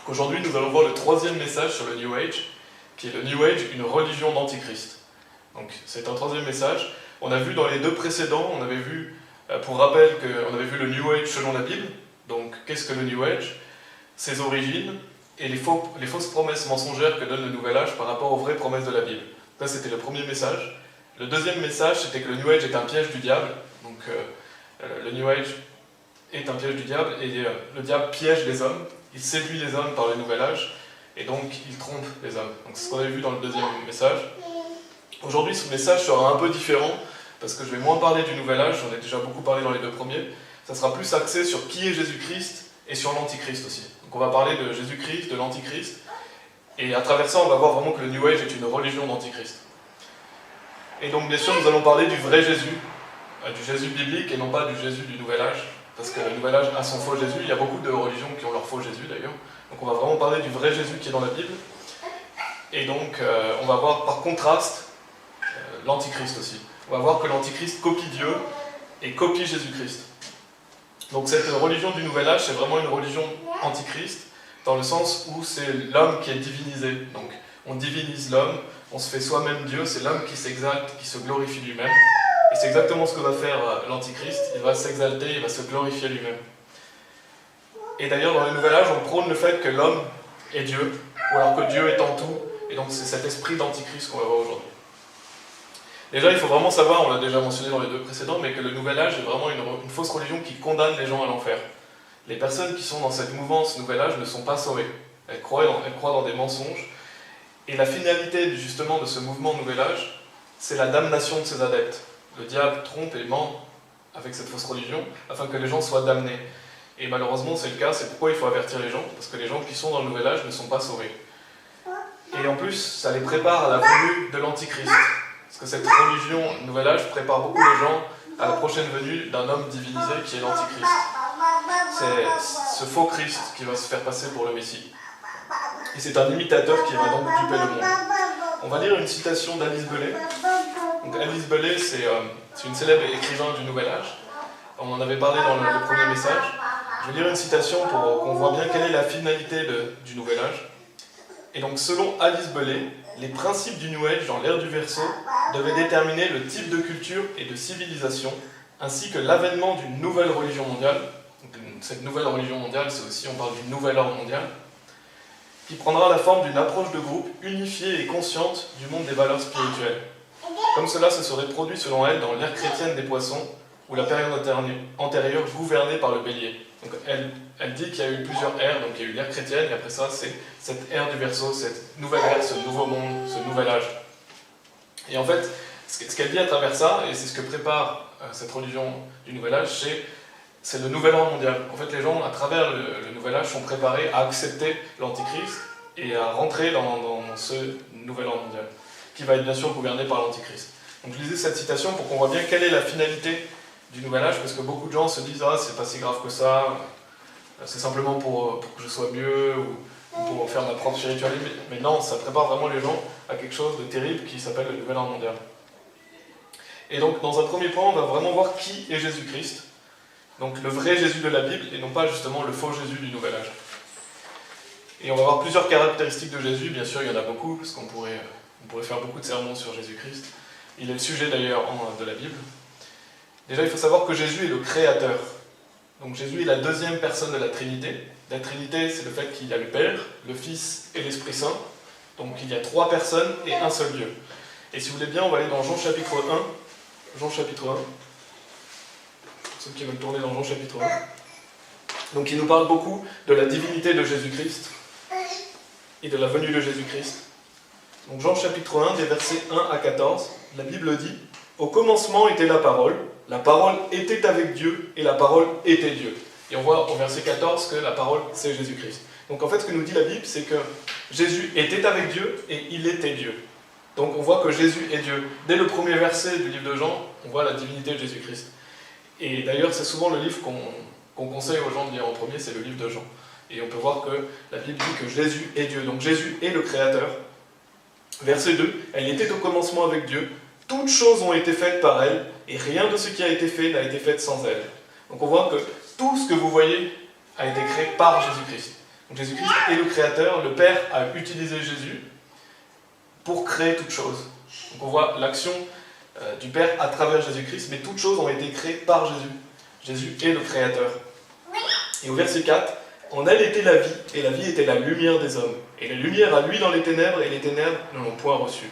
Aujourd'hui, nous allons voir le troisième message sur le New Age, qui est le New Age, une religion d'antichrist. Donc c'est un troisième message. On a vu dans les deux précédents, on avait vu, pour rappel, qu'on avait vu le New Age selon la Bible. Donc qu'est-ce que le New Age? Ses origines et les fausses promesses mensongères que donne le Nouvel Âge par rapport aux vraies promesses de la Bible. Ça c'était le premier message. Le deuxième message, c'était que le New Age est un piège du diable. Donc le New Age est un piège du diable, et le diable piège les hommes, il séduit les hommes par le Nouvel Âge, et donc il trompe les hommes. Donc c'est ce qu'on avait vu dans le deuxième message. Aujourd'hui, ce message sera un peu différent, parce que je vais moins parler du Nouvel Âge, j'en ai déjà beaucoup parlé dans les deux premiers. Ça sera plus axé sur qui est Jésus-Christ, et sur l'Antichrist aussi. Donc on va parler de Jésus-Christ, de l'Antichrist, et à travers ça, on va voir vraiment que le New Age est une religion d'Antichrist. Et donc bien sûr, nous allons parler du vrai Jésus, du Jésus biblique, et non pas du Jésus du Nouvel Âge, parce que le Nouvel Âge a son faux Jésus. Il y a beaucoup de religions qui ont leur faux Jésus d'ailleurs. Donc on va vraiment parler du vrai Jésus qui est dans la Bible. Et donc on va voir par contraste l'Antichrist aussi. On va voir que l'Antichrist copie Dieu et copie Jésus-Christ. Donc cette religion du Nouvel Âge, c'est vraiment une religion antichrist, dans le sens où c'est l'homme qui est divinisé. Donc on divinise l'homme, on se fait soi-même Dieu, c'est l'homme qui s'exalte, qui se glorifie lui-même. Et c'est exactement ce que va faire l'Antichrist, il va s'exalter, il va se glorifier lui-même. Et d'ailleurs, dans le Nouvel Âge, on prône le fait que l'homme est Dieu, ou alors que Dieu est en tout, et donc c'est cet esprit d'Antichrist qu'on va voir aujourd'hui. Déjà, il faut vraiment savoir, on l'a déjà mentionné dans les deux précédents, mais que le Nouvel Âge est vraiment une fausse religion qui condamne les gens à l'enfer. Les personnes qui sont dans cette mouvance Nouvel Âge ne sont pas sauvées. Elles croient dans des mensonges. Et la finalité justement de ce mouvement Nouvel Âge, c'est la damnation de ses adeptes. Le diable trompe et ment avec cette fausse religion afin que les gens soient damnés. Et malheureusement c'est le cas, c'est pourquoi il faut avertir les gens, parce que les gens qui sont dans le Nouvel Âge ne sont pas sauvés. Et en plus, ça les prépare à la venue de l'Antichrist. Parce que cette religion Nouvel Âge prépare beaucoup les gens à la prochaine venue d'un homme divinisé qui est l'Antichrist. C'est ce faux Christ qui va se faire passer pour le Messie. Et c'est un imitateur qui va donc duper le monde. On va lire une citation d'Alice Bellet. Donc Alice Bellet, c'est une célèbre écrivain du Nouvel Âge. On en avait parlé dans le premier message. Je vais lire une citation pour qu'on voit bien quelle est la finalité du Nouvel Âge. Et donc, selon Alice Bellet, les principes du New Age dans l'ère du Verseau devaient déterminer le type de culture et de civilisation, ainsi que l'avènement d'une nouvelle religion mondiale. Donc, cette nouvelle religion mondiale, c'est aussi, on parle d'une nouvelle ordre mondiale, qui prendra la forme d'une approche de groupe unifiée et consciente du monde des valeurs spirituelles. Comme cela se serait produit selon elle dans l'ère chrétienne des poissons, ou la période antérieure gouvernée par le bélier. Donc elle dit qu'il y a eu plusieurs ères, donc il y a eu l'ère chrétienne, et après ça c'est cette ère du Verseau, cette nouvelle ère, ce nouveau monde, ce nouvel âge. Et en fait, ce qu'elle dit à travers ça, et c'est ce que prépare cette religion du nouvel âge, c'est le nouvel ordre mondial. En fait, les gens, à travers le nouvel âge, sont préparés à accepter l'Antichrist et à rentrer dans ce nouvel ordre mondial, qui va être bien sûr gouverné par l'Antichrist. Donc je lisais cette citation pour qu'on voit bien quelle est la finalité du Nouvel Âge, parce que beaucoup de gens se disent « Ah, c'est pas si grave que ça, c'est simplement pour que je sois mieux, ou pour faire ma propre spiritualité. » Mais non, ça prépare vraiment les gens à quelque chose de terrible qui s'appelle le Nouvel Ordre Mondial. Et donc, dans un premier point, on va vraiment voir qui est Jésus-Christ, donc le vrai Jésus de la Bible, et non pas justement le faux Jésus du Nouvel Âge. Et on va voir plusieurs caractéristiques de Jésus, bien sûr, il y en a beaucoup, parce qu'on pourrait faire beaucoup de sermons sur Jésus-Christ. Il est le sujet d'ailleurs de la Bible. Déjà, il faut savoir que Jésus est le Créateur. Donc Jésus est la deuxième personne de la Trinité. La Trinité, c'est le fait qu'il y a le Père, le Fils et l'Esprit Saint. Donc il y a trois personnes et un seul Dieu. Et si vous voulez bien, on va aller dans Jean chapitre 1. Jean chapitre 1. Ceux qui veulent tourner dans Jean chapitre 1. Donc il nous parle beaucoup de la divinité de Jésus-Christ et de la venue de Jésus-Christ. Donc Jean chapitre 1, des versets 1 à 14, la Bible dit « Au commencement était la parole était avec Dieu, et la parole était Dieu. » Et on voit au verset 14 que la parole, c'est Jésus-Christ. Donc en fait, ce que nous dit la Bible, c'est que Jésus était avec Dieu, et il était Dieu. Donc on voit que Jésus est Dieu. Dès le premier verset du livre de Jean, on voit la divinité de Jésus-Christ. Et d'ailleurs, c'est souvent le livre qu'on conseille aux gens de lire en premier, c'est le livre de Jean. Et on peut voir que la Bible dit que Jésus est Dieu. Donc Jésus est le Créateur. Verset 2, « Elle était au commencement avec Dieu, toutes choses ont été faites par elle, et rien de ce qui a été fait n'a été fait sans elle. » Donc on voit que tout ce que vous voyez a été créé par Jésus-Christ. Donc Jésus-Christ est le Créateur, le Père a utilisé Jésus pour créer toute chose. Donc on voit l'action du Père à travers Jésus-Christ, mais toutes choses ont été créées par Jésus. Jésus est le Créateur. Et au verset 4, en elle était la vie, et la vie était la lumière des hommes. Et la lumière a lui dans les ténèbres, et les ténèbres ne l'ont point reçue.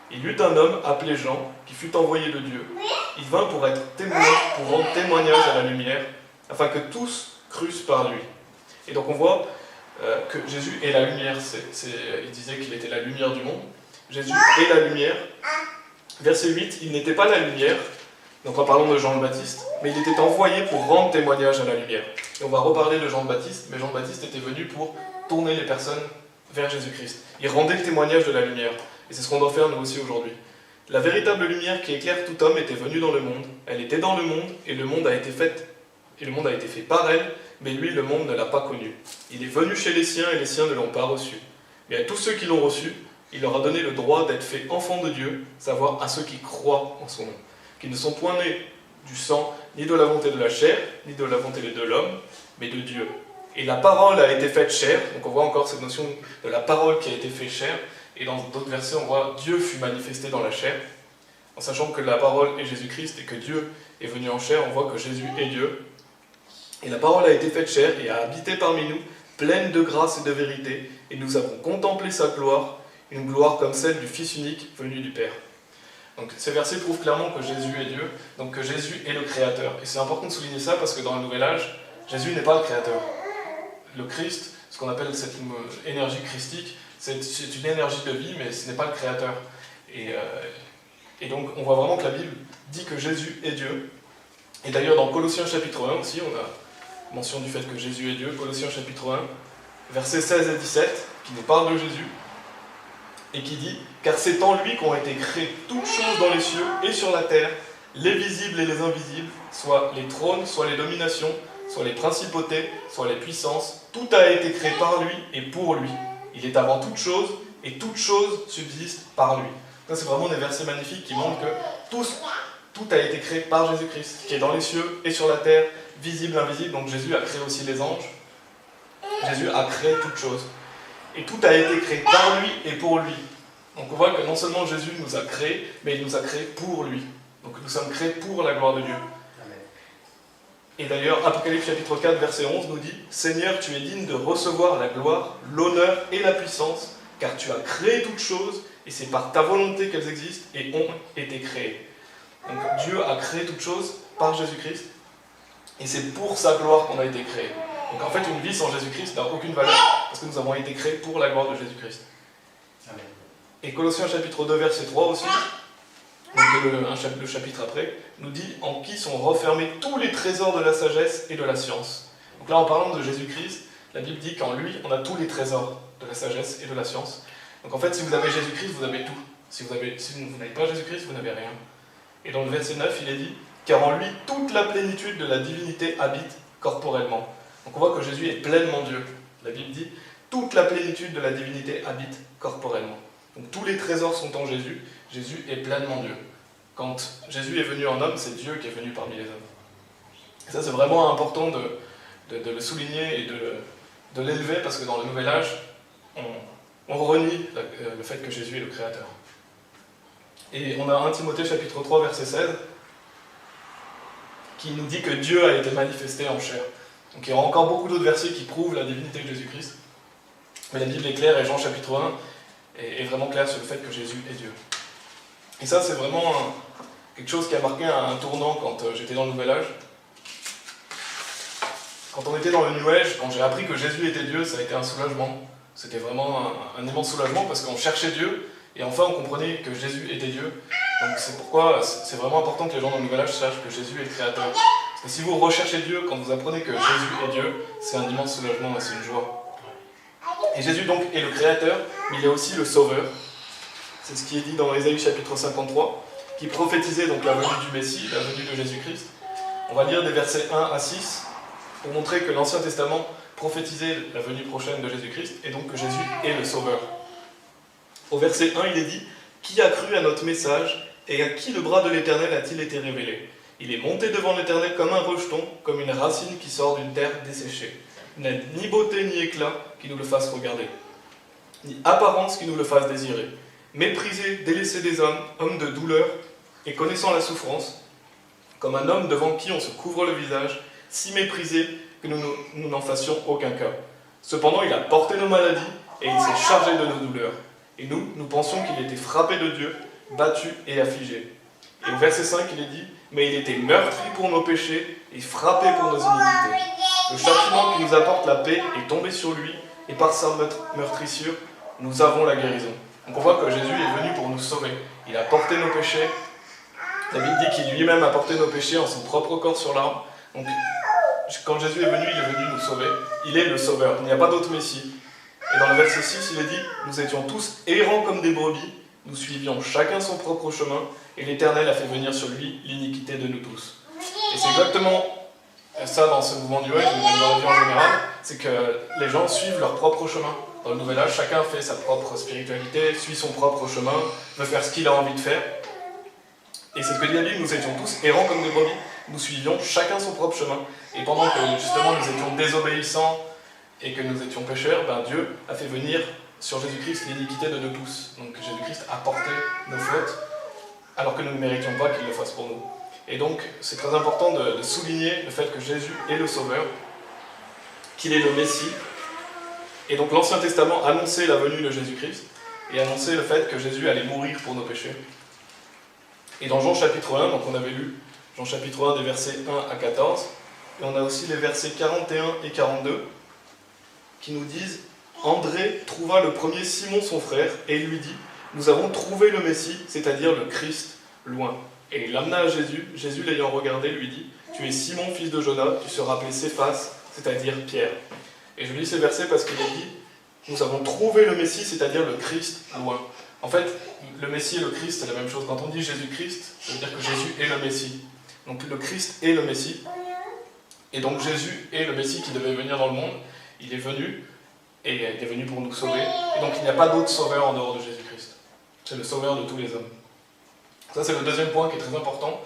Il y eut un homme appelé Jean, qui fut envoyé de Dieu. Il vint pour être témoin, pour rendre témoignage à la lumière, afin que tous crussent par lui. Et donc on voit que Jésus est la lumière. Il disait qu'il était la lumière du monde. Jésus est la lumière. Verset 8, il n'était pas la lumière, donc en parlant de Jean le Baptiste, mais il était envoyé pour rendre témoignage à la lumière. Et on va reparler de Jean le Baptiste, mais Jean le Baptiste était venu pour tourner les personnes vers Jésus-Christ. Il rendait le témoignage de la lumière. Et c'est ce qu'on doit faire nous aussi aujourd'hui. La véritable lumière qui éclaire tout homme était venue dans le monde. Elle était dans le monde, et le monde a été fait par elle, mais lui, le monde ne l'a pas connu. Il est venu chez les siens, et les siens ne l'ont pas reçu. Mais à tous ceux qui l'ont reçu, il leur a donné le droit d'être faits enfants de Dieu, savoir à ceux qui croient en son nom, qui ne sont point nés du sang, ni de la volonté de la chair, ni de la volonté de l'homme, mais de Dieu. Et la parole a été faite chair, donc on voit encore cette notion de la parole qui a été faite chair, et dans d'autres versets on voit Dieu fut manifesté dans la chair, en sachant que la parole est Jésus-Christ et que Dieu est venu en chair, on voit que Jésus est Dieu. Et la parole a été faite chair et a habité parmi nous, pleine de grâce et de vérité, et nous avons contemplé sa gloire, une gloire comme celle du Fils unique venu du Père. Donc ces versets prouvent clairement que Jésus est Dieu, donc que Jésus est le Créateur. Et c'est important de souligner ça parce que dans le Nouvel Âge, Jésus n'est pas le Créateur. Le Christ, ce qu'on appelle cette énergie christique, c'est une énergie de vie, mais ce n'est pas le Créateur. Et donc on voit vraiment que la Bible dit que Jésus est Dieu. Et d'ailleurs dans Colossiens chapitre 1 aussi, on a mention du fait que Jésus est Dieu. Colossiens chapitre 1, versets 16 et 17, qui nous parle de Jésus, et qui dit « Car c'est en lui qu'ont été créées toutes choses dans les cieux et sur la terre, les visibles et les invisibles, soit les trônes, soit les dominations, soit les principautés, soit les puissances, tout a été créé par lui et pour lui. Il est avant toute chose, et toute chose subsiste par lui. » Ça, c'est vraiment des versets magnifiques qui montrent que tout a été créé par Jésus-Christ, qui est dans les cieux et sur la terre, visible, invisible. Donc Jésus a créé aussi les anges. Jésus a créé toutes choses. Et tout a été créé par lui et pour lui. Donc on voit que non seulement Jésus nous a créés, mais il nous a créés pour lui. Donc nous sommes créés pour la gloire de Dieu. Et d'ailleurs, Apocalypse chapitre 4, verset 11 nous dit « Seigneur, tu es digne de recevoir la gloire, l'honneur et la puissance, car tu as créé toutes choses, et c'est par ta volonté qu'elles existent et ont été créées. » Donc Dieu a créé toutes choses par Jésus-Christ, et c'est pour sa gloire qu'on a été créés. Donc en fait, une vie sans Jésus-Christ n'a aucune valeur, parce que nous avons été créés pour la gloire de Jésus-Christ. Et Colossiens chapitre 2, verset 3 aussi, donc le chapitre après, nous dit « En qui sont renfermés tous les trésors de la sagesse et de la science. » Donc là, en parlant de Jésus-Christ, la Bible dit qu'en lui, on a tous les trésors de la sagesse et de la science. Donc en fait, si vous avez Jésus-Christ, vous avez tout. Si vous n'avez pas Jésus-Christ, vous n'avez rien. Et dans le verset 9, il est dit « Car en lui, toute la plénitude de la divinité habite corporellement. » Donc on voit que Jésus est pleinement Dieu. La Bible dit « Toute la plénitude de la divinité habite corporellement. » Donc tous les trésors sont en Jésus. Jésus est pleinement Dieu. Quand Jésus est venu en homme, c'est Dieu qui est venu parmi les hommes. Et ça, c'est vraiment important de le souligner et de l'élever, parce que dans le Nouvel Âge, on renie le fait que Jésus est le Créateur. Et on a 1 Timothée chapitre 3, verset 16, qui nous dit que Dieu a été manifesté en chair. Donc il y aura encore beaucoup d'autres versets qui prouvent la divinité de Jésus-Christ. Mais la Bible est claire, et Jean chapitre 1 est vraiment clair sur le fait que Jésus est Dieu. Et ça, c'est vraiment quelque chose qui a marqué un tournant quand j'étais dans le Nouvel Âge. Quand on était dans le New Age, quand j'ai appris que Jésus était Dieu, ça a été un soulagement. C'était vraiment un immense soulagement parce qu'on cherchait Dieu et enfin on comprenait que Jésus était Dieu. Donc c'est pourquoi c'est vraiment important que les gens dans le Nouvel Âge sachent que Jésus est Créateur. Parce que si vous recherchez Dieu, quand vous apprenez que Jésus est Dieu, c'est un immense soulagement et c'est une joie. Et Jésus donc est le Créateur, mais il est aussi le Sauveur. C'est ce qui est dit dans Ésaïe chapitre 53, qui prophétisait donc la venue du Messie, la venue de Jésus-Christ. On va lire des versets 1 à 6 pour montrer que l'Ancien Testament prophétisait la venue prochaine de Jésus-Christ et donc que Jésus est le Sauveur. Au verset 1, il est dit « Qui a cru à notre message et à qui le bras de l'Éternel a-t-il été révélé ? Il est monté devant l'Éternel comme un rejeton, comme une racine qui sort d'une terre desséchée. n'ait ni beauté ni éclat qui nous le fasse regarder, ni apparence qui nous le fasse désirer. Méprisé, délaissé des hommes, homme de douleur, et connaissant la souffrance, comme un homme devant qui on se couvre le visage, si méprisé que nous n'en fassions aucun cas. Cependant, il a porté nos maladies et il s'est chargé de nos douleurs. Et nous pensions qu'il était frappé de Dieu, battu et affligé. Et au verset 5, il est dit « Mais il était meurtri pour nos péchés et frappé pour nos iniquités. Le châtiment qui nous apporte la paix est tombé sur lui, et par sa meurtrissure, nous avons la guérison. » Donc on voit que Jésus est venu pour nous sauver. Il a porté nos péchés. La Bible dit qu'il lui-même a porté nos péchés en son propre corps sur l'arbre. Donc quand Jésus est venu nous sauver. Il est le sauveur. Il n'y a pas d'autre Messie. Et dans le verset 6, il est dit « Nous étions tous errants comme des brebis, nous suivions chacun son propre chemin, et l'Éternel a fait venir sur lui l'iniquité de nous tous. » Et c'est exactement ça dans ce mouvement du New Age, dans la vie en général, c'est que les gens suivent leur propre chemin. Dans le Nouvel Âge, chacun fait sa propre spiritualité, suit son propre chemin, veut faire ce qu'il a envie de faire. Et c'est ce que dit la Bible, nous étions tous errants comme des brebis, nous suivions chacun son propre chemin. Et pendant que justement nous étions désobéissants et que nous étions pécheurs, Dieu a fait venir sur Jésus-Christ l'iniquité de nous tous. Donc Jésus-Christ a porté nos fautes, alors que nous ne méritions pas qu'il le fasse pour nous. Et donc c'est très important de souligner le fait que Jésus est le Sauveur, qu'il est le Messie. Et donc l'Ancien Testament annonçait la venue de Jésus-Christ et annonçait le fait que Jésus allait mourir pour nos péchés. Et dans Jean chapitre 1, donc on avait lu Jean chapitre 1 des versets 1 à 14, et on a aussi les versets 41 et 42 qui nous disent « André trouva le premier Simon son frère et il lui dit « Nous avons trouvé le Messie, c'est-à-dire le Christ, loin. » Et il l'amena à Jésus. Jésus l'ayant regardé lui dit « Tu es Simon, fils de Jonas, tu seras appelé Céphas, c'est-à-dire Pierre. » Et je lis ces versets parce qu'il est dit « Nous avons trouvé le Messie, c'est-à-dire le Christ, loin. » En fait, le Messie et le Christ, c'est la même chose. Quand on dit Jésus-Christ, ça veut dire que Jésus est le Messie. Donc le Christ est le Messie. Et donc Jésus est le Messie qui devait venir dans le monde. Il est venu, et il est venu pour nous sauver. Et donc il n'y a pas d'autre sauveur en dehors de Jésus-Christ. C'est le sauveur de tous les hommes. Ça, c'est le deuxième point qui est très important.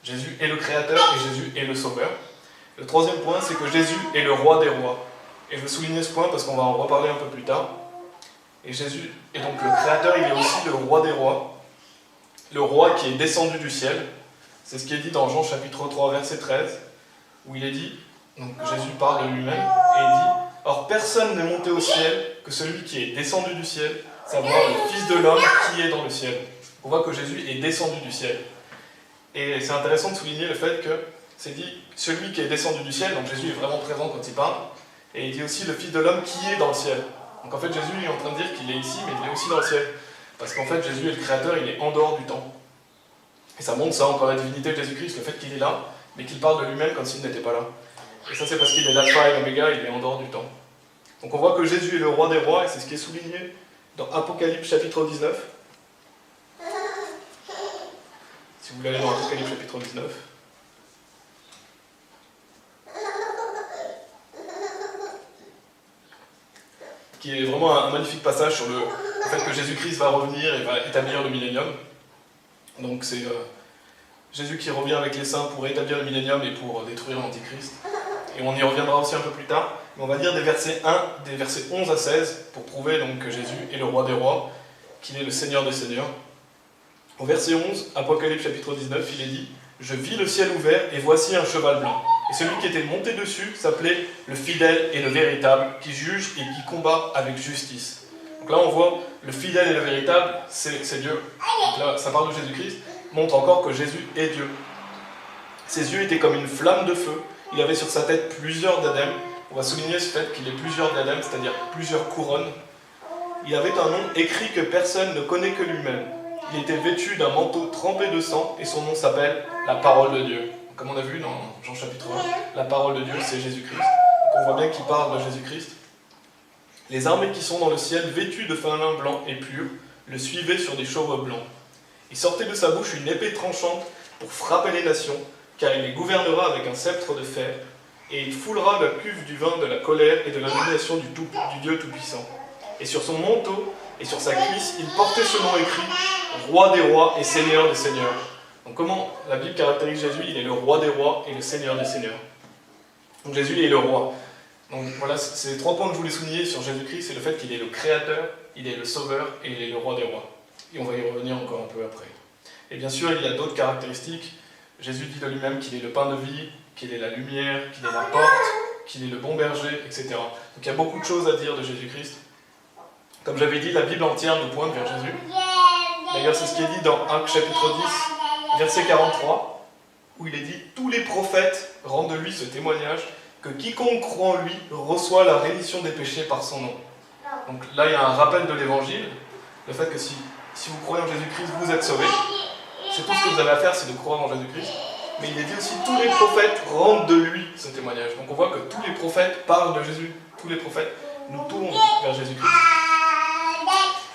Jésus est le Créateur et Jésus est le Sauveur. Le troisième point, c'est que Jésus est le roi des rois. Et je veux souligner ce point parce qu'on va en reparler un peu plus tard. Et Jésus est donc le Créateur, il est aussi le roi des rois. Le roi qui est descendu du ciel. C'est ce qui est dit dans Jean chapitre 3, verset 13, où il est dit, donc Jésus parle de lui-même, et il dit « Or personne n'est monté au ciel que celui qui est descendu du ciel, savoir le Fils de l'homme qui est dans le ciel. » On voit que Jésus est descendu du ciel. Et c'est intéressant de souligner le fait que c'est dit celui qui est descendu du ciel, donc Jésus est vraiment présent quand il parle, et il dit aussi le Fils de l'homme qui est dans le ciel. Donc en fait Jésus est en train de dire qu'il est ici, mais il est aussi dans le ciel. Parce qu'en fait Jésus est le Créateur, il est en dehors du temps. Et ça montre ça encore la divinité de Jésus-Christ, le fait qu'il est là, mais qu'il parle de lui-même comme s'il n'était pas là. Et ça c'est parce qu'il est l'alpha et l'oméga, il est en dehors du temps. Donc on voit que Jésus est le roi des rois, et c'est ce qui est souligné dans Apocalypse chapitre 19. Si vous voulez aller dans Apocalypse chapitre 19. Qui est vraiment un magnifique passage sur le fait que Jésus-Christ va revenir et va établir le millénium. Donc c'est Jésus qui revient avec les saints pour établir le millénium et pour détruire l'Antichrist. Et on y reviendra aussi un peu plus tard. Mais on va dire des versets 11 à 16 pour prouver donc que Jésus est le roi des rois, qu'il est le Seigneur des seigneurs. Au verset 11, Apocalypse chapitre 19, il est dit « Je vis le ciel ouvert et voici un cheval blanc. Et celui qui était monté dessus s'appelait le fidèle et le véritable, qui juge et qui combat avec justice. » Donc là on voit le fidèle et le véritable, c'est Dieu. Donc là ça parle de Jésus-Christ, montre encore que Jésus est Dieu. Ses yeux étaient comme une flamme de feu, il avait sur sa tête plusieurs diadèmes. On va souligner ce fait qu'il ait plusieurs diadèmes, c'est-à-dire plusieurs couronnes. Il avait un nom écrit que personne ne connaît que lui-même. Il était vêtu d'un manteau trempé de sang et son nom s'appelle la parole de Dieu. Comme on a vu dans Jean chapitre 1, la parole de Dieu c'est Jésus-Christ. Donc on voit bien qu'il parle de Jésus-Christ. Les armées qui sont dans le ciel, vêtues de fin lin blanc et pur, le suivaient sur des chevaux blancs. Il sortait de sa bouche une épée tranchante pour frapper les nations, car il les gouvernera avec un sceptre de fer, et il foulera la cuve du vin de la colère et de l'indignation du Dieu Tout-Puissant. Et sur son manteau et sur sa cuisse, il portait ce nom écrit « Roi des rois et Seigneur des seigneurs ». Donc comment la Bible caractérise Jésus? Il est le roi des rois et le Seigneur des seigneurs. Donc Jésus est le roi. Donc voilà, c'est les 3 points que je voulais souligner sur Jésus-Christ, c'est le fait qu'il est le Créateur, il est le Sauveur et il est le Roi des Rois. Et on va y revenir encore un peu après. Et bien sûr, il y a d'autres caractéristiques. Jésus dit de lui-même qu'il est le pain de vie, qu'il est la lumière, qu'il est la porte, qu'il est le bon berger, etc. Donc il y a beaucoup de choses à dire de Jésus-Christ. Comme j'avais dit, la Bible entière nous pointe vers Jésus. D'ailleurs, c'est ce qui est dit dans Actes chapitre 10, verset 43, où il est dit « Tous les prophètes rendent de lui ce témoignage que quiconque croit en lui reçoit la rémission des péchés par son nom. » Donc là, il y a un rappel de l'Évangile, le fait que si vous croyez en Jésus-Christ, vous êtes sauvés. C'est tout ce que vous avez à faire, c'est de croire en Jésus-Christ. Mais il est dit aussi, tous les prophètes rendent de lui ce témoignage. Donc on voit que tous les prophètes parlent de Jésus. Tous les prophètes nous tournent vers Jésus-Christ.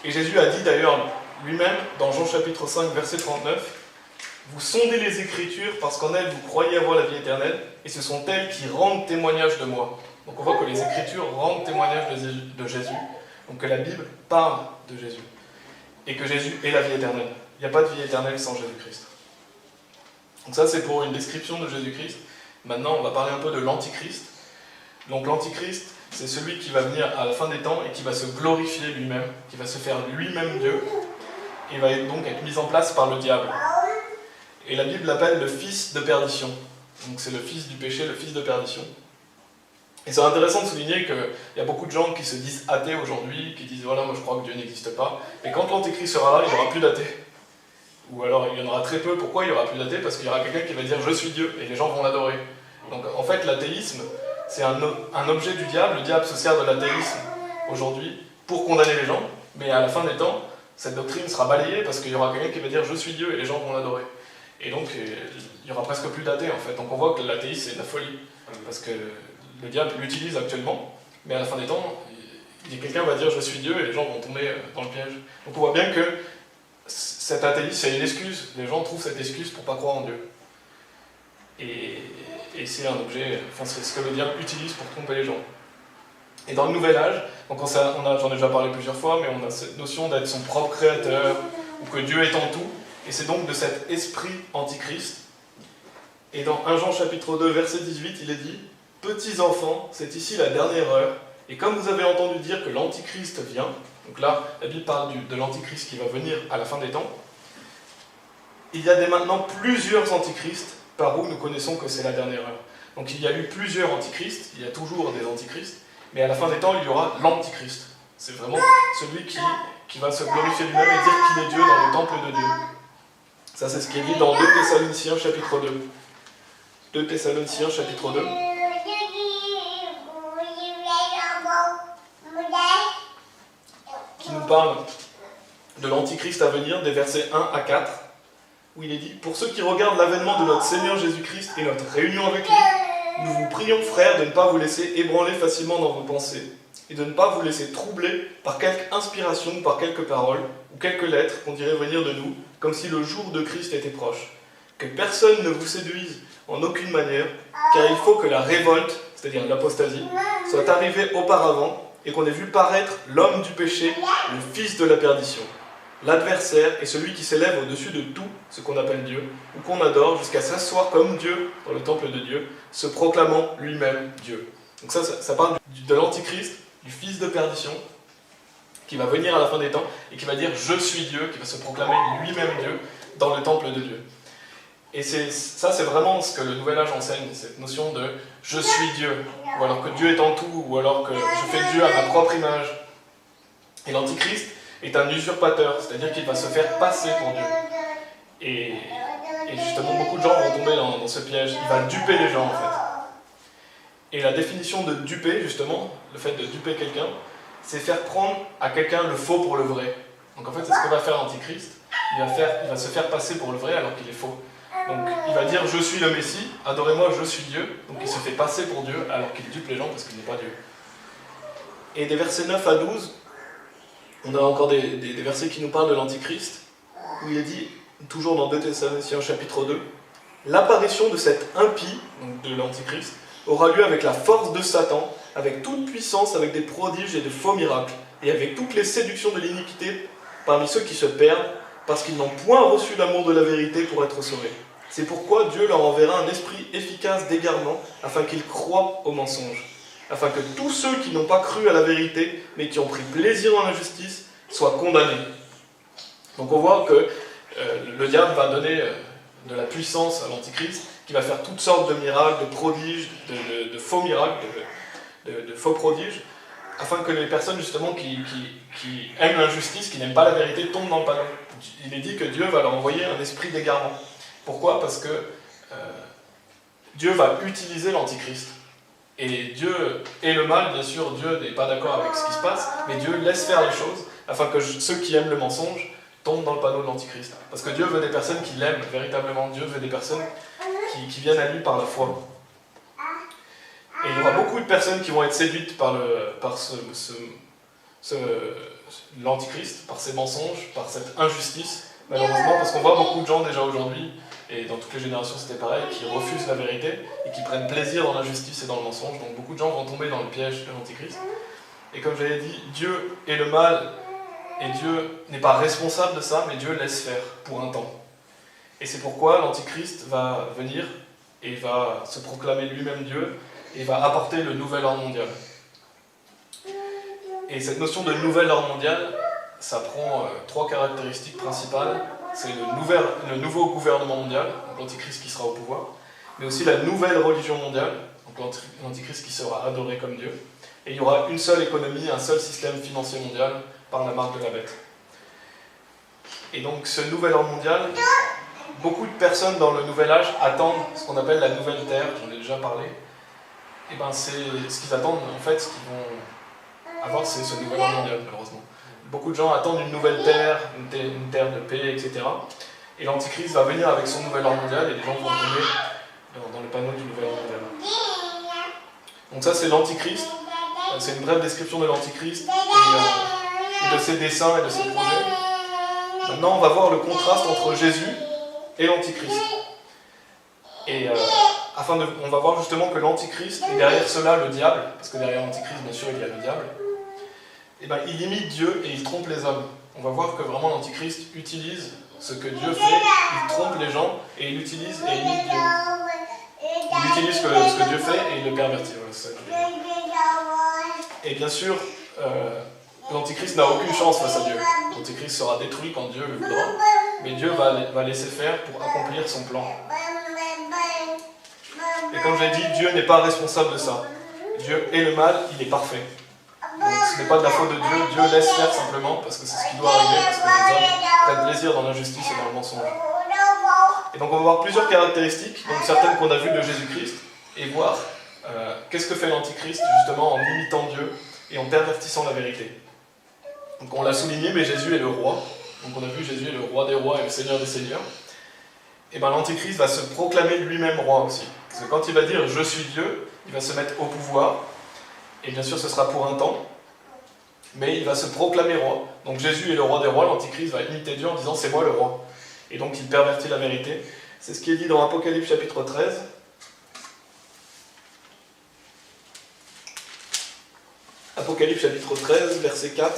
Et Jésus a dit d'ailleurs lui-même, dans Jean chapitre 5, verset 39, « Vous sondez les Écritures parce qu'en elles vous croyez avoir la vie éternelle, et ce sont elles qui rendent témoignage de moi. » Donc on voit que les Écritures rendent témoignage de Jésus. Donc que la Bible parle de Jésus. Et que Jésus est la vie éternelle. Il n'y a pas de vie éternelle sans Jésus-Christ. Donc ça, c'est pour une description de Jésus-Christ. Maintenant, on va parler un peu de l'Antichrist. Donc l'Antichrist, c'est celui qui va venir à la fin des temps et qui va se glorifier lui-même, qui va se faire lui-même Dieu, et va donc être mis en place par le diable. Et la Bible l'appelle le fils de perdition. Donc c'est le fils du péché, le fils de perdition. Et c'est intéressant de souligner qu'il y a beaucoup de gens qui se disent athées aujourd'hui, qui disent voilà, moi je crois que Dieu n'existe pas. Et quand l'Antéchrist sera là, il n'y aura plus d'athées. Ou alors il y en aura très peu. Pourquoi il n'y aura plus d'athées? Parce qu'il y aura quelqu'un qui va dire je suis Dieu, et les gens vont l'adorer. Donc en fait, l'athéisme, c'est un objet du diable. Le diable se sert de l'athéisme aujourd'hui pour condamner les gens, mais à la fin des temps, cette doctrine sera balayée parce qu'il y aura quelqu'un qui va dire je suis Dieu, et les gens vont l'adorer. Et donc il n'y aura presque plus d'athées en fait. Donc on voit que l'athéisme c'est de la folie. Parce que le diable l'utilise actuellement, mais à la fin des temps, quelqu'un va dire je suis Dieu et les gens vont tomber dans le piège. Donc on voit bien que cet athéisme, c'est une excuse. Les gens trouvent cette excuse pour ne pas croire en Dieu. Et c'est un objet, enfin c'est ce que le diable utilise pour tromper les gens. Et dans le nouvel âge, donc j'en ai déjà parlé plusieurs fois, mais on a cette notion d'être son propre créateur, ou que Dieu est en tout, et c'est donc de cet esprit antichrist. Et dans 1 Jean chapitre 2, verset 18, il est dit « Petits enfants, c'est ici la dernière heure, et comme vous avez entendu dire que l'Antichrist vient, donc là, la Bible parle de l'Antichrist qui va venir à la fin des temps, il y a dès maintenant plusieurs Antichrists, par où nous connaissons que c'est la dernière heure. Donc il y a eu plusieurs Antichrists, il y a toujours des Antichrists, mais à la fin des temps, il y aura l'Antichrist. C'est vraiment celui qui va se glorifier lui-même et dire qu'il est Dieu dans le temple de Dieu. Ça, c'est ce qui est dit dans 2 Thessaloniciens chapitre 2. 2 Thessaloniciens chapitre 2. Qui nous parle de l'Antichrist à venir, des versets 1 à 4, où il est dit « Pour ceux qui regardent l'avènement de notre Seigneur Jésus-Christ et notre réunion avec lui, nous vous prions, frères, de ne pas vous laisser ébranler facilement dans vos pensées, et de ne pas vous laisser troubler par quelque inspiration ou par quelques paroles, ou quelques lettres qu'on dirait venir de nous, comme si le jour de Christ était proche. Que personne ne vous séduise en aucune manière, car il faut que la révolte, c'est-à-dire l'apostasie, soit arrivée auparavant, et qu'on ait vu paraître l'homme du péché, le fils de la perdition, l'adversaire et celui qui s'élève au-dessus de tout ce qu'on appelle Dieu, ou qu'on adore, jusqu'à s'asseoir comme Dieu dans le temple de Dieu, se proclamant lui-même Dieu. » Donc ça parle de l'Antichrist, du fils de perdition, qui va venir à la fin des temps, et qui va dire « Je suis Dieu », qui va se proclamer lui-même Dieu dans le temple de Dieu. Et ça, c'est vraiment ce que le Nouvel Âge enseigne, cette notion de « je suis Dieu », ou alors que Dieu est en tout, ou alors que je fais Dieu à ma propre image. Et l'Antichrist est un usurpateur, c'est-à-dire qu'il va se faire passer pour Dieu. Et justement, beaucoup de gens vont tomber dans ce piège. Il va duper les gens, en fait. Et la définition de duper, justement, le fait de duper quelqu'un, c'est faire prendre à quelqu'un le faux pour le vrai. Donc en fait, c'est ce que va faire l'Antichrist. Il va se faire passer pour le vrai alors qu'il est faux. Donc il va dire « Je suis le Messie, adorez-moi, je suis Dieu ». Donc il se fait passer pour Dieu alors qu'il dupe les gens parce qu'il n'est pas Dieu. Et des versets 9 à 12, on a encore des versets qui nous parlent de l'Antichrist, où il est dit, toujours dans 2 Thessaloniciens chapitre 2, « L'apparition de cet impie, donc de l'Antichrist, aura lieu avec la force de Satan, avec toute puissance, avec des prodiges et de faux miracles, et avec toutes les séductions de l'iniquité parmi ceux qui se perdent, parce qu'ils n'ont point reçu l'amour de la vérité pour être sauvés. C'est pourquoi Dieu leur enverra un esprit efficace d'égarement, afin qu'ils croient au mensonge, afin que tous ceux qui n'ont pas cru à la vérité, mais qui ont pris plaisir dans l'injustice, soient condamnés. Donc on voit que le diable va donner de la puissance à l'Antichrist, qui va faire toutes sortes de miracles, de prodiges, de faux miracles, de faux prodiges, afin que les personnes justement qui aiment l'injustice, qui n'aiment pas la vérité, tombent dans le panneau. Il est dit que Dieu va leur envoyer un esprit d'égarement. Pourquoi ? Parce que Dieu va utiliser l'Antichrist. Et Dieu est le mal, bien sûr, Dieu n'est pas d'accord avec ce qui se passe, mais Dieu laisse faire les choses, afin que ceux qui aiment le mensonge tombent dans le panneau de l'Antichrist. Parce que Dieu veut des personnes qui l'aiment véritablement, Dieu veut des personnes qui viennent à lui par la foi. Et il y aura beaucoup de personnes qui vont être séduites par l'Antichrist, par ses mensonges, par cette injustice, malheureusement, parce qu'on voit beaucoup de gens déjà aujourd'hui, et dans toutes les générations c'était pareil, qui refusent la vérité et qui prennent plaisir dans l'injustice et dans le mensonge. Donc beaucoup de gens vont tomber dans le piège de l'Antichrist. Et comme j'avais dit, Dieu est le mal, et Dieu n'est pas responsable de ça, mais Dieu laisse faire pour un temps. Et c'est pourquoi l'Antichrist va venir et va se proclamer lui-même Dieu, et va apporter le nouvel ordre mondial. Et cette notion de nouvel ordre mondial, ça prend trois caractéristiques principales. C'est le nouveau gouvernement mondial, donc l'Antichrist qui sera au pouvoir, mais aussi la nouvelle religion mondiale, donc l'Antichrist qui sera adoré comme Dieu. Et il y aura une seule économie, un seul système financier mondial par la marque de la bête. Et donc ce nouvel ordre mondial, beaucoup de personnes dans le nouvel âge attendent ce qu'on appelle la nouvelle terre, j'en ai déjà parlé. Et ben c'est ce qu'ils attendent, en fait, ce qu'ils vont avoir, c'est ce nouvel ordre mondial, malheureusement. Beaucoup de gens attendent une nouvelle terre, une terre de paix, etc. Et l'Antichrist va venir avec son nouvel ordre mondial et les gens vont tomber dans le panneau du nouvel ordre mondial. Donc ça c'est l'Antichrist, c'est une brève description de l'Antichrist et de ses desseins et de ses projets. Maintenant on va voir le contraste entre Jésus et l'Antichrist. Et on va voir justement que l'Antichrist, et derrière cela le diable, parce que derrière l'Antichrist bien sûr il y a le diable, et ben, il imite Dieu et il trompe les hommes. On va voir que vraiment l'Antichrist utilise ce que Dieu fait, il trompe les gens et il utilise et imite Dieu. Il utilise ce que Dieu fait et il le pervertit. Voilà, et bien sûr, l'Antichrist n'a aucune chance face à Dieu. L'Antichrist sera détruit quand Dieu le voudra, mais Dieu va laisser faire pour accomplir son plan. Et comme j'ai dit, Dieu n'est pas responsable de ça. Dieu est le mal, il est parfait. Donc ce n'est pas de la faute de Dieu, Dieu laisse faire simplement parce que c'est ce qui doit arriver, parce que les hommes prennent plaisir dans l'injustice et dans le mensonge. Et donc on va voir plusieurs caractéristiques, donc certaines qu'on a vues de Jésus-Christ, et voir qu'est-ce que fait l'Antichrist justement en imitant Dieu et en pervertissant la vérité. Donc on l'a souligné, mais Jésus est le roi. Donc on a vu Jésus est le roi des rois et le seigneur des seigneurs. Et bien l'Antichrist va se proclamer lui-même roi aussi. Parce que quand il va dire « je suis Dieu », il va se mettre au pouvoir. Et bien sûr ce sera pour un temps. Mais il va se proclamer roi. Donc Jésus est le roi des rois, l'Antichrist va imiter Dieu en disant « c'est moi le roi ». Et donc il pervertit la vérité. C'est ce qui est dit dans Apocalypse chapitre 13. Apocalypse chapitre 13, verset 4,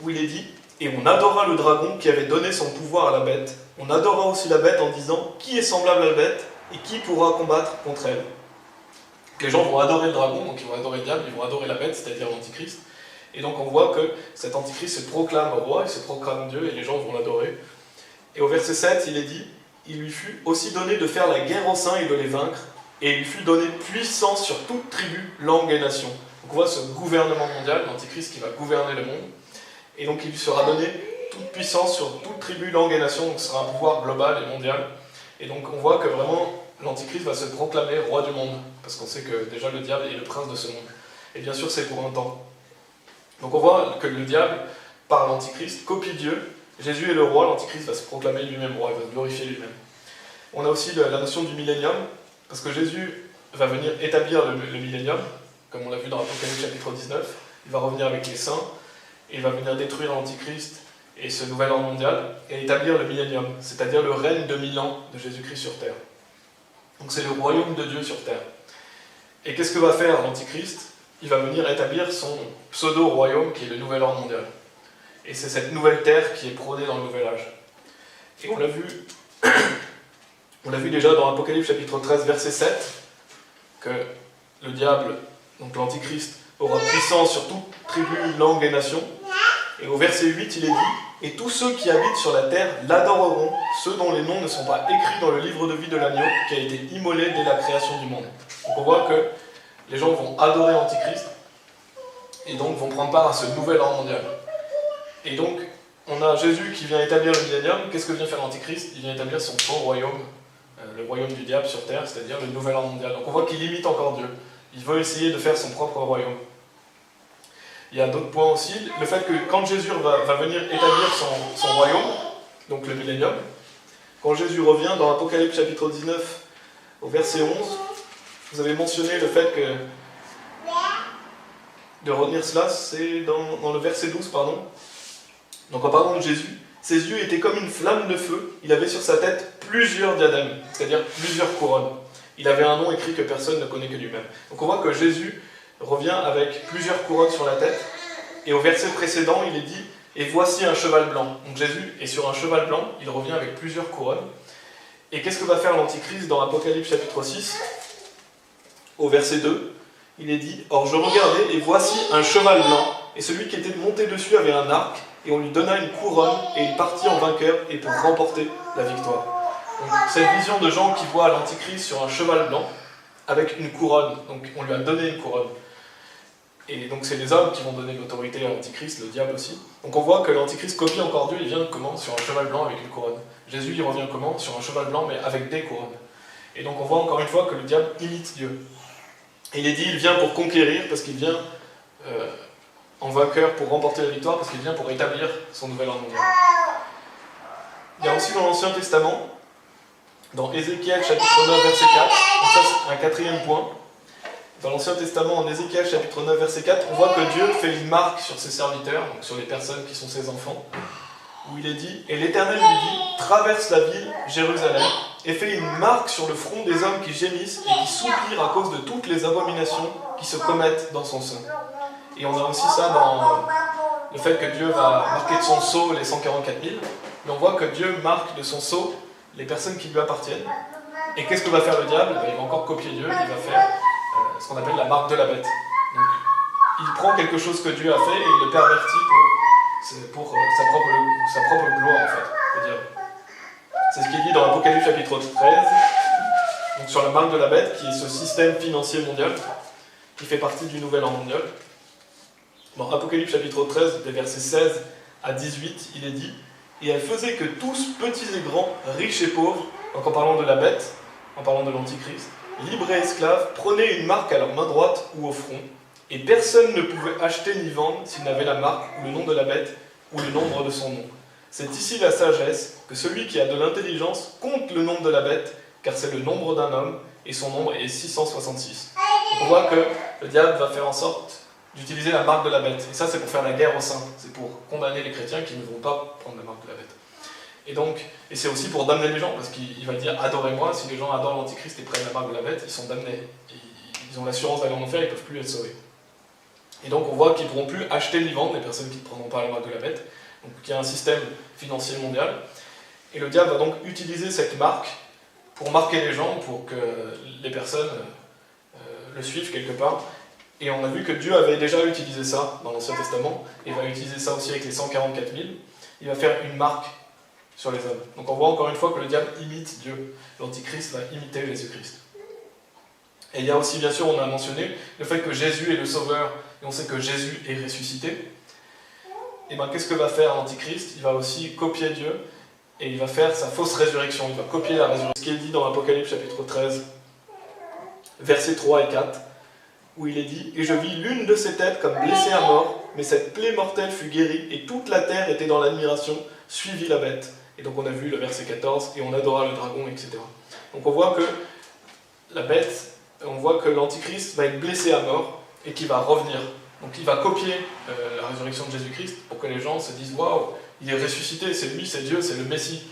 où il est dit « Et on adora le dragon qui avait donné son pouvoir à la bête. On adora aussi la bête en disant « Qui est semblable à la bête et qui pourra combattre contre elle ?» Les gens vont adorer le dragon, donc ils vont adorer le diable, ils vont adorer la bête, c'est-à-dire l'Antichrist. Et donc on voit que cet Antichrist se proclame roi, il se proclame Dieu, et les gens vont l'adorer. Et au verset 7, il est dit « Il lui fut aussi donné de faire la guerre aux saints et de les vaincre, et il lui fut donné puissance sur toute tribu, langue et nation. » Donc on voit ce gouvernement mondial, l'Antichrist qui va gouverner le monde. Et donc il lui sera donné toute puissance sur toute tribu, langue et nation, donc ce sera un pouvoir global et mondial. Et donc on voit que vraiment l'Antichrist va se proclamer roi du monde, parce qu'on sait que déjà le diable est le prince de ce monde. Et bien sûr c'est pour un temps. Donc on voit que le diable, par l'Antichrist, copie Dieu. Jésus est le roi, l'Antichrist va se proclamer lui-même roi, il va se glorifier lui-même. On a aussi la notion du millénium, parce que Jésus va venir établir le millénium, comme on l'a vu dans Apocalypse chapitre 19. Il va revenir avec les saints, et il va venir détruire l'Antichrist et ce nouvel ordre mondial, et établir le millénium, c'est-à-dire le règne de 1000 ans de Jésus-Christ sur terre. Donc c'est le royaume de Dieu sur terre. Et qu'est-ce que va faire l'Antichrist ? Il va venir établir son pseudo-royaume qui est le nouvel ordre mondial. Et c'est cette nouvelle terre qui est prônée dans le nouvel âge. Et on l'a vu déjà dans Apocalypse chapitre 13 verset 7, que le diable, donc l'Antichrist, aura puissance sur toute tribu, langue et nation. Et au verset 8, il est dit « Et tous ceux qui habitent sur la terre l'adoreront, ceux dont les noms ne sont pas écrits dans le livre de vie de l'agneau, qui a été immolé dès la création du monde. » Donc on voit que les gens vont adorer l'Antichrist, et donc vont prendre part à ce nouvel ordre mondial. Et donc, on a Jésus qui vient établir le millénium. Qu'est-ce que vient faire l'Antichrist? Il vient établir son faux royaume, le royaume du diable sur terre, c'est-à-dire le nouvel ordre mondial. Donc on voit qu'il imite encore Dieu. Il veut essayer de faire son propre royaume. Il y a d'autres points aussi. Le fait que quand Jésus va venir établir son royaume, donc le millénium, quand Jésus revient dans Apocalypse chapitre 19, au verset 11, vous avez mentionné le fait que... De retenir cela, c'est dans le verset 12, pardon. Donc en parlant de Jésus, ses yeux étaient comme une flamme de feu, il avait sur sa tête plusieurs diadèmes, c'est-à-dire plusieurs couronnes. Il avait un nom écrit que personne ne connaît que lui-même. Donc on voit que Jésus revient avec plusieurs couronnes sur la tête, et au verset précédent, il est dit « Et voici un cheval blanc ». Donc Jésus est sur un cheval blanc, il revient avec plusieurs couronnes. Et qu'est-ce que va faire l'Antichrist dans Apocalypse chapitre 6 ? Au verset 2, il est dit « Or je regardais, et voici un cheval blanc, et celui qui était monté dessus avait un arc, et on lui donna une couronne, et il partit en vainqueur, et pour remporter la victoire. » Donc cette vision de gens qui voient l'Antichrist sur un cheval blanc, avec une couronne, donc on lui a donné une couronne. Et donc c'est les hommes qui vont donner l'autorité à l'Antichrist, le diable aussi. Donc on voit que l'Antichrist copie encore Dieu, il vient comment? Sur un cheval blanc avec une couronne. Jésus il revient comment? Sur un cheval blanc mais avec des couronnes. Et donc on voit encore une fois que le diable imite Dieu. Et il est dit, il vient pour conquérir, parce qu'il vient en vainqueur pour remporter la victoire, parce qu'il vient pour établir son nouvel ordre mondial. Il y a aussi dans l'Ancien Testament, dans Ézéchiel chapitre 9 verset 4, donc ça c'est un quatrième point. Dans l'Ancien Testament, en Ézéchiel chapitre 9 verset 4, on voit que Dieu fait une marque sur ses serviteurs, donc sur les personnes qui sont ses enfants, où il est dit, et l'Éternel lui dit, traverse la ville, Jérusalem, et fait une marque sur le front des hommes qui gémissent et qui soupirent à cause de toutes les abominations qui se commettent dans son sein. Et on a aussi ça dans le fait que Dieu va marquer de son sceau les 144 000, mais on voit que Dieu marque de son sceau les personnes qui lui appartiennent. Et qu'est-ce que va faire le diable? Il va encore copier Dieu, il va faire ce qu'on appelle la marque de la bête. Donc, il prend quelque chose que Dieu a fait et il le pervertit pour sa propre gloire, en fait, le diable. C'est ce qui est dit dans Apocalypse chapitre 13, donc sur la marque de la bête, qui est ce système financier mondial, qui fait partie du nouvel ordre mondial. Dans Apocalypse chapitre 13, des versets 16 à 18, il est dit « Et elle faisait que tous, petits et grands, riches et pauvres, donc en parlant de la bête, en parlant de l'Antichrist, libres et esclaves, prenaient une marque à leur main droite ou au front, et personne ne pouvait acheter ni vendre s'il n'avait la marque ou le nom de la bête ou le nombre de son nom. C'est ici la sagesse, que celui qui a de l'intelligence compte le nombre de la bête, car c'est le nombre d'un homme, et son nombre est 666. » Donc on voit que le diable va faire en sorte d'utiliser la marque de la bête. Et ça, c'est pour faire la guerre au sein. C'est pour condamner les chrétiens qui ne vont pas prendre la marque de la bête. Et c'est aussi pour damner les gens, parce qu'il va dire « Adorez-moi », si les gens adorent l'Antichrist et prennent la marque de la bête, ils sont damnés. Ils ont l'assurance d'aller en enfer, ils ne peuvent plus être sauvés. Et donc on voit qu'ils ne pourront plus acheter ni vendre les personnes qui ne prendront pas la marque de la bête. Donc il y a un système financier mondial. Et le diable va donc utiliser cette marque pour marquer les gens, pour que les personnes le suivent quelque part. Et on a vu que Dieu avait déjà utilisé ça dans l'Ancien Testament, et va utiliser ça aussi avec les 144 000. Il va faire une marque sur les hommes. Donc on voit encore une fois que le diable imite Dieu. L'Antichrist va imiter Jésus-Christ. Et il y a aussi, bien sûr, on a mentionné le fait que Jésus est le Sauveur, et on sait que Jésus est ressuscité. Et bien qu'est-ce que va faire l'Antichrist? Il va aussi copier Dieu, et il va faire sa fausse résurrection. Il va copier la résurrection. Ce qui est dit dans l'Apocalypse chapitre 13, versets 3 et 4, où il est dit « Et je vis l'une de ses têtes comme blessée à mort, mais cette plaie mortelle fut guérie, et toute la terre était dans l'admiration, suivit la bête. » Et donc on a vu le verset 14, « Et on adora le dragon, etc. » Donc on voit que la bête, on voit que l'Antichrist va être blessé à mort, et qu'il va revenir. Donc il va copier la résurrection de Jésus-Christ, pour que les gens se disent « Waouh, il est ressuscité, c'est lui, c'est Dieu, c'est le Messie. »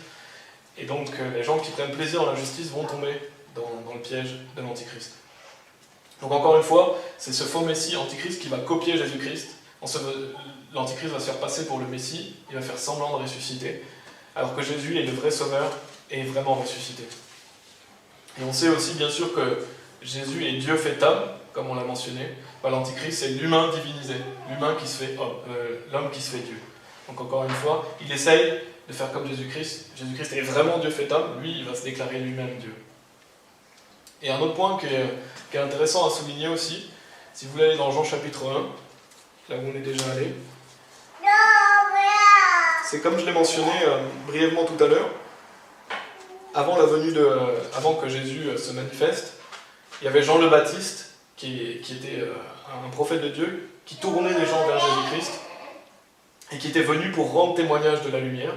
Et donc les gens qui prennent plaisir dans la justice vont tomber dans le piège de l'Antichrist. Donc encore une fois, c'est ce faux Messie Antichrist qui va copier Jésus-Christ. L'Antichrist va se faire passer pour le Messie, il va faire semblant de ressusciter, alors que Jésus est le vrai Sauveur et est vraiment ressuscité. Et on sait aussi bien sûr que Jésus est Dieu fait homme, comme on l'a mentionné, l'Antichrist c'est l'humain divinisé, l'humain qui se fait homme, l'homme qui se fait Dieu. Donc encore une fois, il essaye de faire comme Jésus-Christ. Jésus-Christ est vraiment Dieu fait homme, lui il va se déclarer lui-même Dieu. Et un autre point qui est intéressant à souligner aussi, si vous voulez aller dans Jean chapitre 1, là où on est déjà allé, c'est comme je l'ai mentionné brièvement tout à l'heure, avant que Jésus se manifeste, il y avait Jean le Baptiste, qui était un prophète de Dieu, qui tournait les gens vers Jésus-Christ, et qui était venu pour rendre témoignage de la lumière.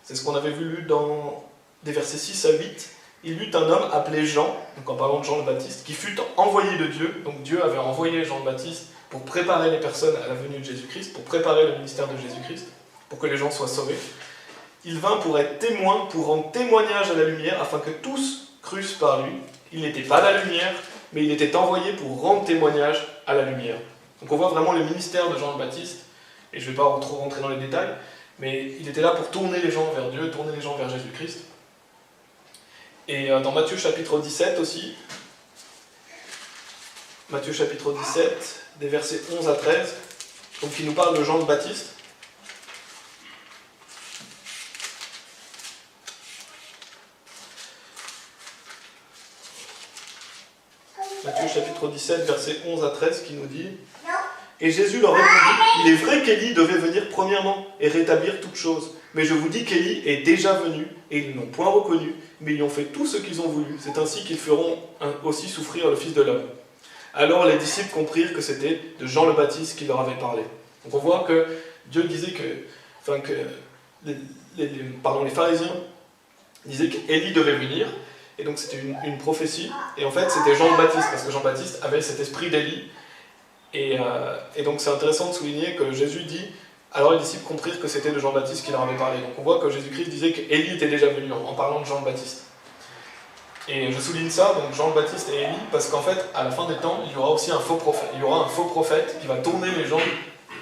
C'est ce qu'on avait vu lu dans des versets 6 à 8. Il y eut un homme appelé Jean, donc en parlant de Jean le Baptiste, qui fut envoyé de Dieu. Donc Dieu avait envoyé Jean le Baptiste pour préparer les personnes à la venue de Jésus-Christ, pour préparer le ministère de Jésus-Christ, pour que les gens soient sauvés. Il vint pour être témoin, pour rendre témoignage à la lumière, afin que tous crussent par lui. Il n'était pas la lumière, mais il était envoyé pour rendre témoignage à la lumière. Donc on voit vraiment le ministère de Jean le Baptiste, et je ne vais pas trop rentrer dans les détails, mais il était là pour tourner les gens vers Dieu, tourner les gens vers Jésus-Christ. Et dans Matthieu chapitre 17 aussi, Matthieu chapitre 17, des versets 11 à 13, donc qui nous parle de Jean le Baptiste. Matthieu chapitre 17, versets 11 à 13, qui nous dit « Et Jésus leur répondit, il est vrai qu'Élie devait venir premièrement et rétablir toutes choses. Mais je vous dis qu'Élie est déjà venu, et ils n'ont point reconnu, mais ils ont fait tout ce qu'ils ont voulu. C'est ainsi qu'ils feront aussi souffrir le Fils de l'homme. » Alors les disciples comprirent que c'était de Jean le Baptiste qui leur avait parlé. Donc on voit que Dieu disait que les pharisiens disaient qu'Élie devait venir, et donc c'était une prophétie, et en fait c'était Jean le Baptiste, parce que Jean le Baptiste avait cet esprit d'Élie, et donc c'est intéressant de souligner que Jésus dit, alors les disciples comprirent que c'était de Jean le Baptiste qui leur avait parlé. Donc on voit que Jésus-Christ disait qu'Élie était déjà venu en parlant de Jean le Baptiste. Et je souligne ça, donc Jean le Baptiste et Élie, parce qu'en fait, à la fin des temps, il y aura aussi un faux prophète. Il y aura un faux prophète qui va tourner les gens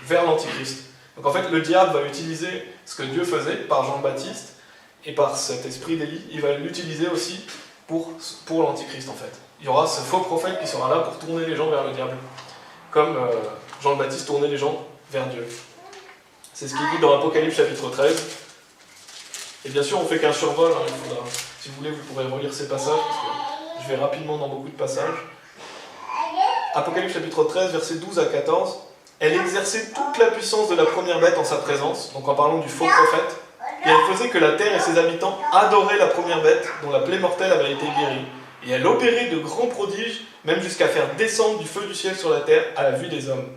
vers l'Antichrist. Donc en fait, le diable va utiliser ce que Dieu faisait par Jean le Baptiste, et par cet esprit d'Élie, il va l'utiliser aussi pour l'Antichrist en fait. Il y aura ce faux prophète qui sera là pour tourner les gens vers le diable, comme Jean le Baptiste tournait les gens vers Dieu. C'est ce qu'il dit dans Apocalypse chapitre 13. Et bien sûr, on fait qu'un survol, hein, si vous voulez, vous pourrez relire ces passages, parce que je vais rapidement dans beaucoup de passages. Apocalypse chapitre 13, versets 12 à 14. Elle exerçait toute la puissance de la première bête en sa présence, donc en parlant du faux prophète, et elle faisait que la terre et ses habitants adoraient la première bête, dont la plaie mortelle avait été guérie. Et elle opérait de grands prodiges, même jusqu'à faire descendre du feu du ciel sur la terre à la vue des hommes.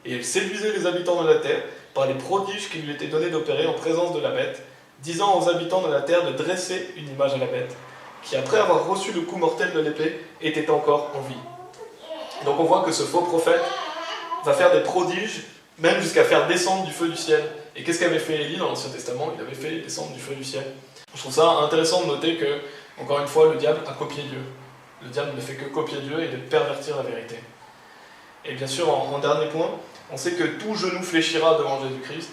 Et elle séduisait les habitants de la terre par les prodiges qui lui étaient donnés d'opérer en présence de la bête, disant aux habitants de la terre de dresser une image à la bête, qui après avoir reçu le coup mortel de l'épée, était encore en vie. Donc on voit que ce faux prophète va faire des prodiges, même jusqu'à faire descendre du feu du ciel. Et qu'est-ce qu'avait fait Élie dans l'Ancien Testament? Il avait fait descendre du feu du ciel. Je trouve ça intéressant de noter que, encore une fois, le diable a copié Dieu. Le diable ne fait que copier Dieu et de pervertir la vérité. Et bien sûr, en dernier point, on sait que tout genou fléchira devant Jésus-Christ,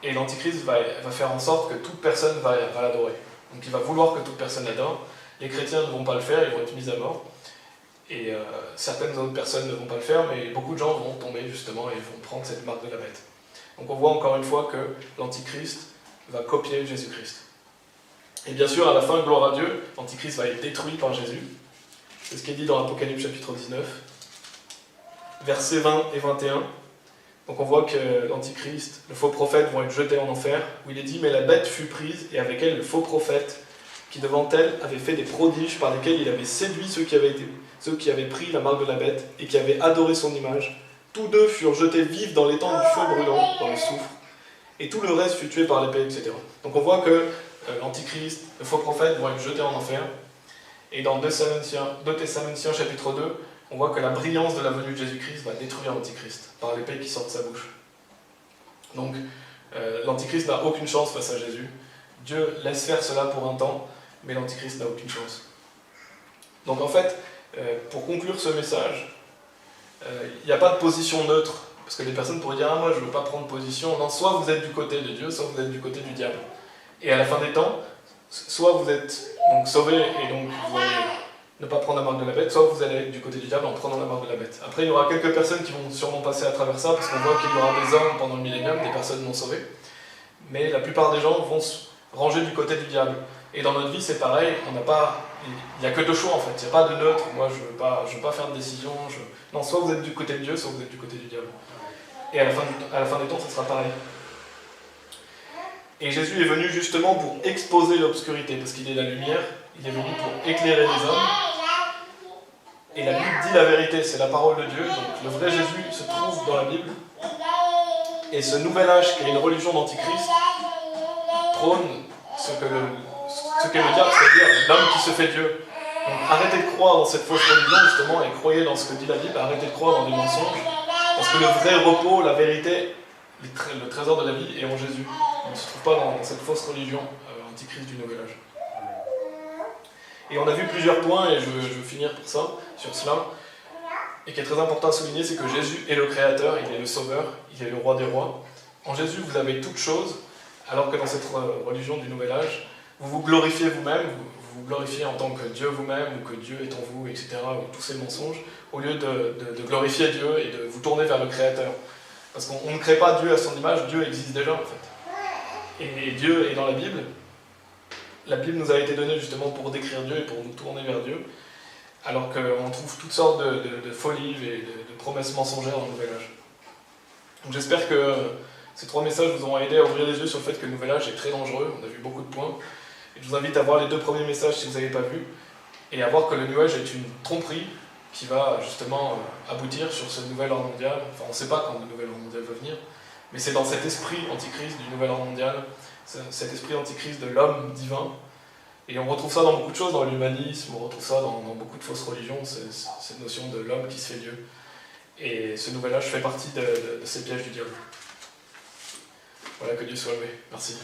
et l'Antichrist va faire en sorte que toute personne va l'adorer. Donc il va vouloir que toute personne l'adore. Les chrétiens ne vont pas le faire, ils vont être mis à mort. Et certaines autres personnes ne vont pas le faire, mais beaucoup de gens vont tomber justement et vont prendre cette marque de la bête. Donc on voit encore une fois que l'Antichrist va copier Jésus-Christ. Et bien sûr, à la fin, gloire à Dieu, l'Antichrist va être détruit par Jésus. C'est ce qui est dit dans Apocalypse chapitre 19, versets 20 et 21. Donc on voit que l'Antichrist, le faux prophète vont être jetés en enfer, où il est dit « Mais la bête fut prise, et avec elle le faux prophète, qui devant elle avait fait des prodiges par lesquels il avait séduit ceux qui avaient pris la marque de la bête, et qui avaient adoré son image. Tous deux furent jetés vifs dans l'étang du feu brûlant, dans le soufre, et tout le reste fut tué par l'épée, etc. » Donc on voit que l'Antichrist, le faux prophète vont être jetés en enfer. Et dans 2 Thessaloniciens chapitre 2, on voit que la brillance de la venue de Jésus-Christ va détruire l'Antichrist par l'épée qui sort de sa bouche. Donc l'Antichrist n'a aucune chance face à Jésus. Dieu laisse faire cela pour un temps, mais l'Antichrist n'a aucune chance. Donc en fait, pour conclure ce message, il n'y a pas de position neutre, parce que des personnes pourraient dire « Ah, moi je ne veux pas prendre position ». Non, soit vous êtes du côté de Dieu, soit vous êtes du côté du diable. Et à la fin des temps, soit vous êtes donc sauvés et donc vous allez ne pas prendre la marque de la bête, soit vous allez être du côté du diable en prenant la marque de la bête. Après, il y aura quelques personnes qui vont sûrement passer à travers ça, parce qu'on voit qu'il y aura des hommes pendant le millénium, des personnes non sauvées. Mais la plupart des gens vont se ranger du côté du diable. Et dans notre vie, c'est pareil, il n'y a que deux choix en fait, il n'y a pas de neutre. Moi, je ne veux pas faire de décision. Non, soit vous êtes du côté de Dieu, soit vous êtes du côté du diable. Et à la fin des temps, ce sera pareil. Et Jésus est venu justement pour exposer l'obscurité, parce qu'il est la lumière, il est venu pour éclairer les hommes. Et la Bible dit la vérité, c'est la parole de Dieu, donc le vrai Jésus se trouve dans la Bible. Et ce nouvel âge, qui est une religion d'antichrist, prône ce qu'est le diable, c'est-à-dire l'homme qui se fait Dieu. Donc arrêtez de croire dans cette fausse religion, justement, et croyez dans ce que dit la Bible, arrêtez de croire dans des mensonges, parce que le vrai repos, la vérité, le trésor de la vie est en Jésus. On ne se trouve pas dans cette fausse religion antichrist du Nouvel Âge. Et on a vu plusieurs points, et je veux finir sur cela. Et qui est très important à souligner, c'est que Jésus est le Créateur, il est le Sauveur, il est le Roi des Rois. En Jésus, vous avez toutes choses, alors que dans cette religion du Nouvel Âge, vous vous glorifiez vous-même, vous vous glorifiez en tant que Dieu vous-même, ou que Dieu est en vous, etc., ou tous ces mensonges, au lieu de glorifier Dieu et de vous tourner vers le Créateur. Parce qu'on ne crée pas Dieu à son image, Dieu existe déjà en fait. Et Dieu est dans la Bible. La Bible nous a été donnée justement pour décrire Dieu et pour nous tourner vers Dieu, alors qu'on trouve toutes sortes de folies et de promesses mensongères dans le Nouvel Âge. Donc j'espère que ces 3 messages vous auront aidé à ouvrir les yeux sur le fait que le Nouvel Âge est très dangereux, on a vu beaucoup de points. Et je vous invite à voir les 2 premiers messages si vous n'avez pas vu, et à voir que le New Age est une tromperie qui va justement aboutir sur ce nouvel ordre mondial. Enfin, on ne sait pas quand le nouvel ordre mondial va venir, mais c'est dans cet esprit antichrist du nouvel ordre mondial, cet esprit antichrist de l'homme divin. Et on retrouve ça dans beaucoup de choses, dans l'humanisme, on retrouve ça dans beaucoup de fausses religions, cette notion de l'homme qui se fait Dieu. Et ce nouvel âge fait partie de ces pièges du diable. Voilà, que Dieu soit loué. Merci.